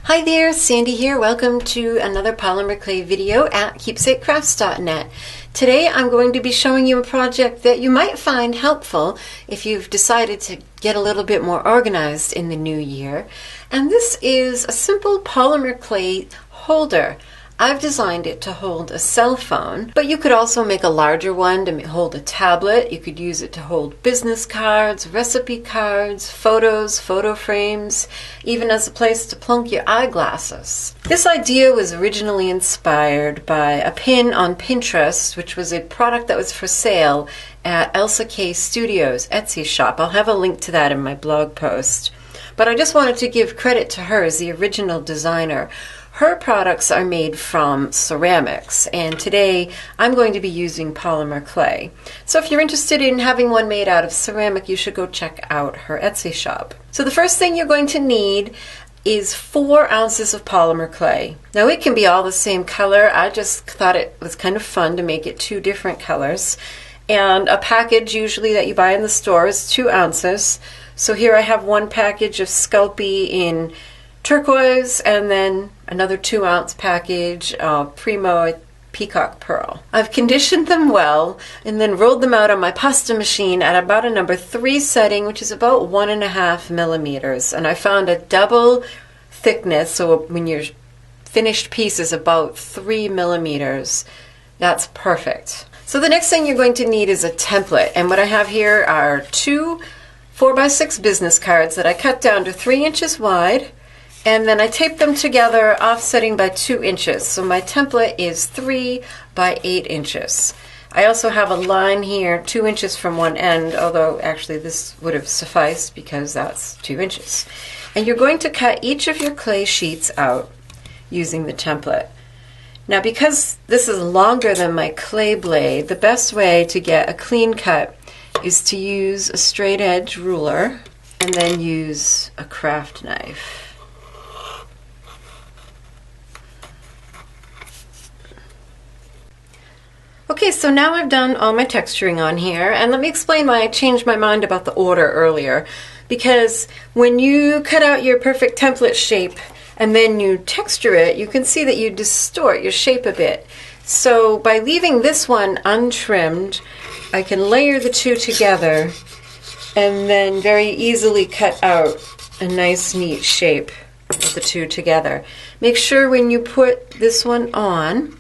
Hi there, Sandy here. Welcome to another polymer clay video at keepsakecrafts.net. Today I'm going to be showing you a project that you might find helpful if you've decided to get a little bit more organized in the new year. And this is a simple polymer clay holder. I've designed it to hold a cell phone, but you could also make a larger one to hold a tablet. You could use it to hold business cards, recipe cards, photos, photo frames, even as a place to plunk your eyeglasses. This idea was originally inspired by a pin on Pinterest, which was a product that was for sale at Elsa K Studios Etsy shop. I'll have a link to that in my blog post. But I just wanted to give credit to her as the original designer. Her products are made from ceramics, and today I'm going to be using polymer clay. So if you're interested in having one made out of ceramic, you should go check out her Etsy shop. So the first thing you're going to need is 4 ounces of polymer clay. Now it can be all the same color. I just thought it was kind of fun to make it 2 different colors. And a package usually that you buy in the store is 2 ounces. So here I have one package of Sculpey in turquoise, and then another 2-ounce package of Primo Peacock Pearl. I've conditioned them well and then rolled them out on my pasta machine at about a number 3 setting, which is about 1.5 millimeters. And I found a double thickness, so when your finished piece is about 3 millimeters, that's perfect. So the next thing you're going to need is a template, and what I have here are 2 4x6 business cards that I cut down to 3 inches wide. And then I tape them together, offsetting by 2 inches. So my template is 3 by 8 inches. I also have a line here 2 inches from one end, although actually this would have sufficed because that's 2 inches. And you're going to cut each of your clay sheets out using the template. Now because this is longer than my clay blade, the best way to get a clean cut is to use a straight edge ruler and then use a craft knife. Okay, so now I've done all my texturing on here, and let me explain why I changed my mind about the order earlier. Because when you cut out your perfect template shape and then you texture it, you can see that you distort your shape a bit. So by leaving this one untrimmed, I can layer the 2 together and then very easily cut out a nice neat shape of the 2 together. Make sure when you put this one on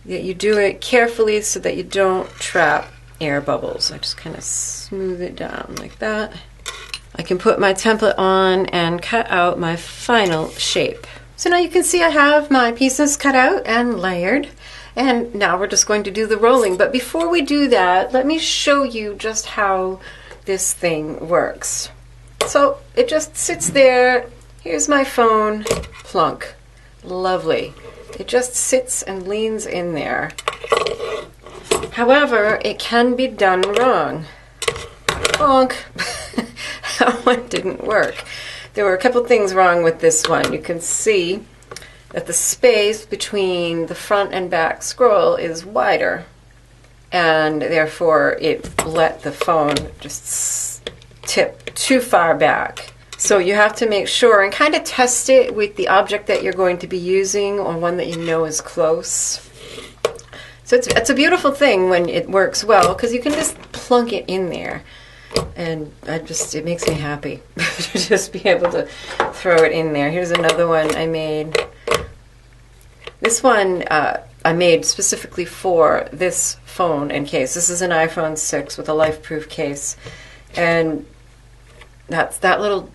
that you do it carefully so that you don't trap air bubbles. I just kind of smooth it down like that. I can put my template on and cut out my final shape. So now you can see I have my pieces cut out and layered, and now we're just going to do the rolling. But before we do that, let me show you just how this thing works. So it just sits there. Here's my phone, plunk. Lovely. It just sits and leans in there. However, it can be done wrong. Bonk! That one didn't work. There were a couple things wrong with this one. You can see that the space between the front and back scroll is wider, and therefore it let the phone just tip too far back. So you have to make sure and kind of test it with the object that you're going to be using, or one that you know is close. So it's a beautiful thing when it works well, because you can just plunk it in there, and it makes me happy to just be able to throw it in there. Here's another one I made. This one I made specifically for this phone and case. This is an iPhone 6 with a life-proof case, and that little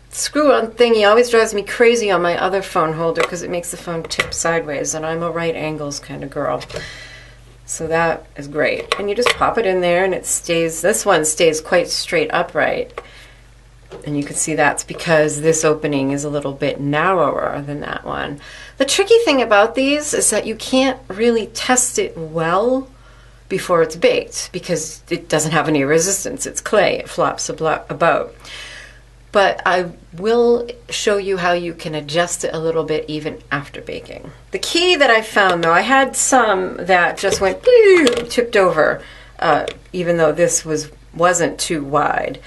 screw-on thingy always drives me crazy on my other phone holder because it makes the phone tip sideways, and I'm a right angles kind of girl. So that is great. And you just pop it in there and it stays, this one stays quite straight upright. And you can see that's because this opening is a little bit narrower than that one. The tricky thing about these is that you can't really test it well before it's baked because it doesn't have any resistance. It's clay. It flops about. But I will show you how you can adjust it a little bit even after baking. The key that I found, though, I had some that just went tipped over, even though this wasn't too wide.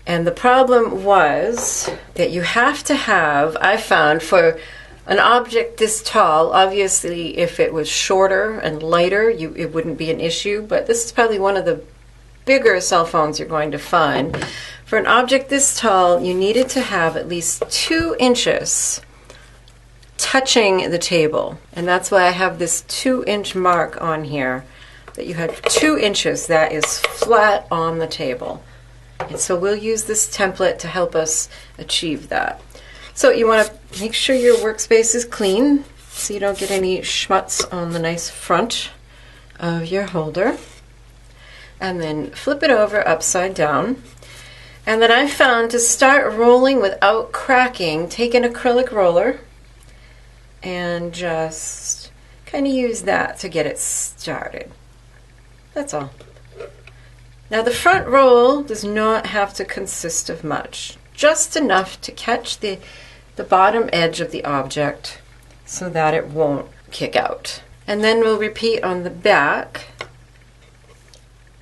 And the problem was that you have to have, I found, for an object this tall, obviously if it was shorter and lighter, it wouldn't be an issue, but this is probably one of the bigger cell phones you're going to find. For an object this tall, you needed to have at least 2 inches touching the table. And that's why I have this 2-inch mark on here, that you have 2 inches that is flat on the table. And so we'll use this template to help us achieve that. So you want to make sure your workspace is clean so you don't get any schmutz on the nice front of your holder. And then flip it over upside down. And then I found to start rolling without cracking, take an acrylic roller and just kind of use that to get it started. That's all. Now the front roll does not have to consist of much, just enough to catch the bottom edge of the object so that it won't kick out. And then we'll repeat on the back,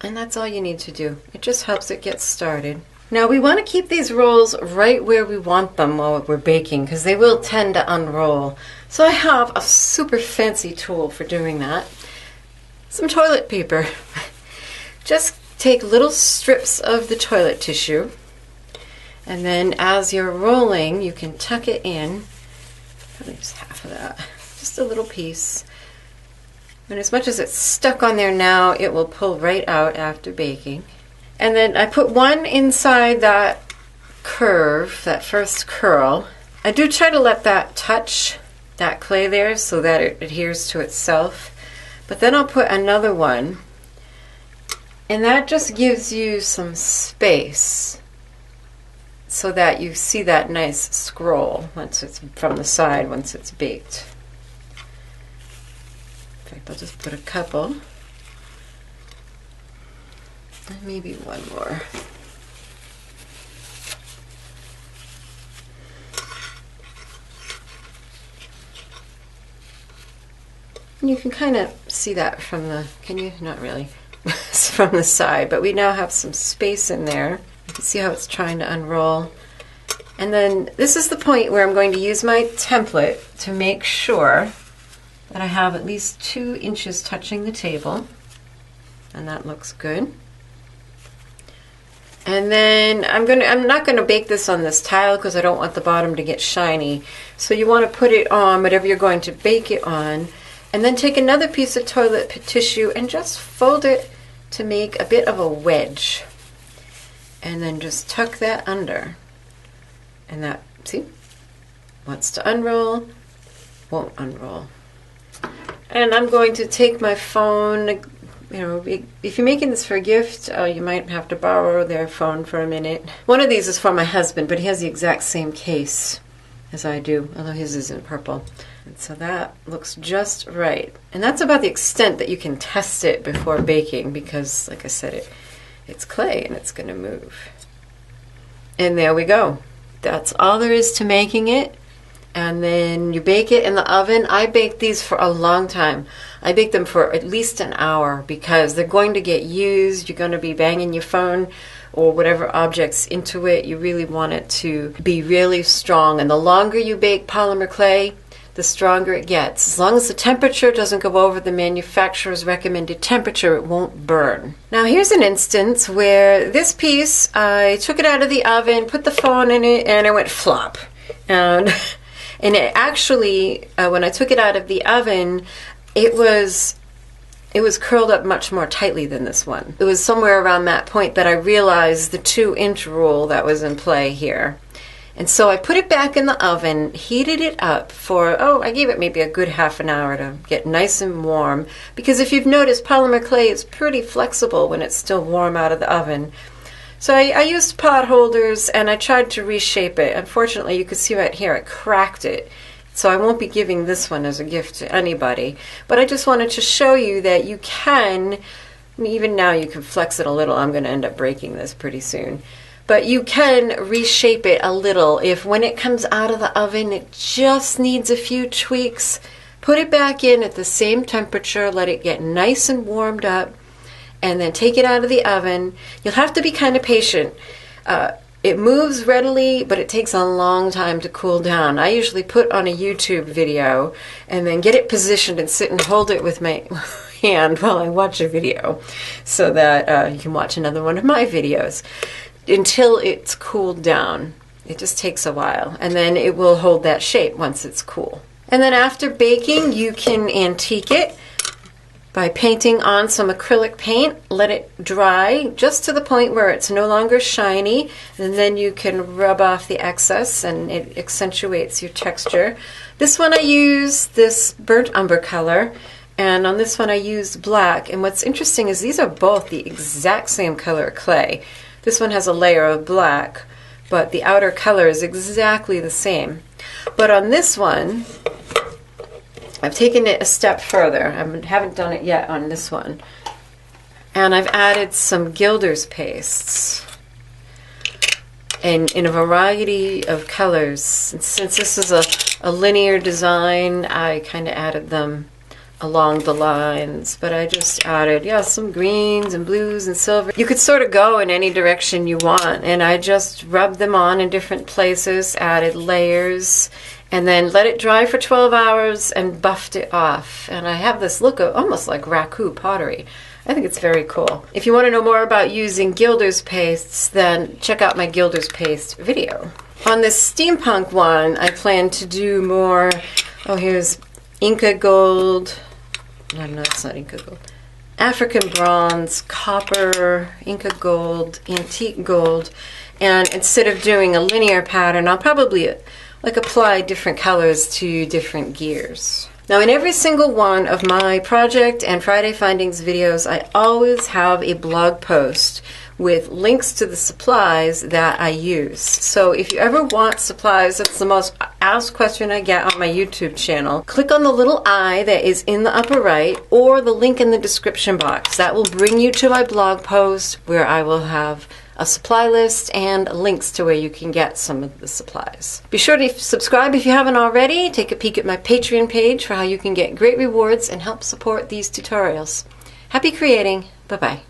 and that's all you need to do. It just helps it get started. Now we want to keep these rolls right where we want them while we're baking because they will tend to unroll. So I have a super fancy tool for doing that. Some toilet paper. Just take little strips of the toilet tissue, and then as you're rolling you can tuck it in, probably just half of that, just a little piece. And as much as it's stuck on there now, it will pull right out after baking. And then I put one inside that curve, that first curl. I do try to let that touch that clay there so that it adheres to itself. But then I'll put another one, and that just gives you some space so that you see that nice scroll once it's from the side, once it's baked. In fact, I'll just put a couple, and maybe one more. And you can kind of see that from the, can you? Not really. From the side, but we now have some space in there. You can see how it's trying to unroll. And then this is the point where I'm going to use my template to make sure that I have at least 2 inches touching the table, and that looks good. And then I'm not going to bake this on this tile because I don't want the bottom to get shiny. So you want to put it on whatever you're going to bake it on, and then take another piece of toilet tissue and just fold it to make a bit of a wedge, and then just tuck that under, and that, see, wants to unroll, won't unroll. And I'm going to take my phone, you know, if you're making this for a gift, you might have to borrow their phone for a minute. One of these is for my husband, but he has the exact same case as I do, although his isn't purple. And so that looks just right. And that's about the extent that you can test it before baking because, like I said, it's clay and it's going to move. And there we go. That's all there is to making it. And then you bake it in the oven. I bake these for a long time. I bake them for at least an hour because they're going to get used. You're going to be banging your phone or whatever objects into it. You really want it to be really strong. And the longer you bake polymer clay, the stronger it gets. As long as the temperature doesn't go over the manufacturer's recommended temperature, it won't burn. Now here's an instance where this piece, I took it out of the oven, put the phone in it, and it went flop. And it actually, when I took it out of the oven, it was curled up much more tightly than this one. It was somewhere around that point that I realized the 2-inch rule that was in play here. And so I put it back in the oven, heated it up for, I gave it maybe a good half an hour to get nice and warm. Because if you've noticed, polymer clay is pretty flexible when it's still warm out of the oven. So I used pot holders and I tried to reshape it. Unfortunately, you can see right here, it cracked it. So I won't be giving this one as a gift to anybody. But I just wanted to show you that you can, even now you can flex it a little. I'm going to end up breaking this pretty soon. But you can reshape it a little. If when it comes out of the oven, it just needs a few tweaks, put it back in at the same temperature, let it get nice and warmed up, and then take it out of the oven. You'll have to be kind of patient. It moves readily, but it takes a long time to cool down. I usually put on a YouTube video and then get it positioned and sit and hold it with my hand while I watch a video, so that you can watch another one of my videos until it's cooled down. It just takes a while, and then it will hold that shape once it's cool. And then after baking, you can antique it by painting on some acrylic paint. Let it dry just to the point where it's no longer shiny, and then you can rub off the excess and it accentuates your texture. This one I use this burnt umber color, and on this one I used black. And what's interesting is these are both the exact same color clay. This one has a layer of black, but the outer color is exactly the same. But on this one, I've taken it a step further. I haven't done it yet on this one. And I've added some gilder's pastes. And in a variety of colors. And since this is a linear design, I kind of added them along the lines, but I just added, yeah, some greens and blues and silver. You could sort of go in any direction you want, and I just rubbed them on in different places, added layers, and then let it dry for 12 hours and buffed it off. And I have this look of almost like raku pottery. I think it's very cool. If you want to know more about using gilder's pastes, then check out my gilder's paste video. On this steampunk one, I plan to do more, here's Inca gold, no, it's not Inca gold, African bronze, copper, Inca gold, antique gold, and instead of doing a linear pattern, I'll probably apply different colors to different gears. Now, in every single one of my project and Friday Findings videos, I always have a blog post with links to the supplies that I use. So if you ever want supplies, that's the most asked question I get on my YouTube channel. Click on the little eye that is in the upper right, or the link in the description box. That will bring you to my blog post where I will have a supply list and links to where you can get some of the supplies. Be sure to subscribe if you haven't already. Take a peek at my Patreon page for how you can get great rewards and help support these tutorials. Happy creating. Bye-bye.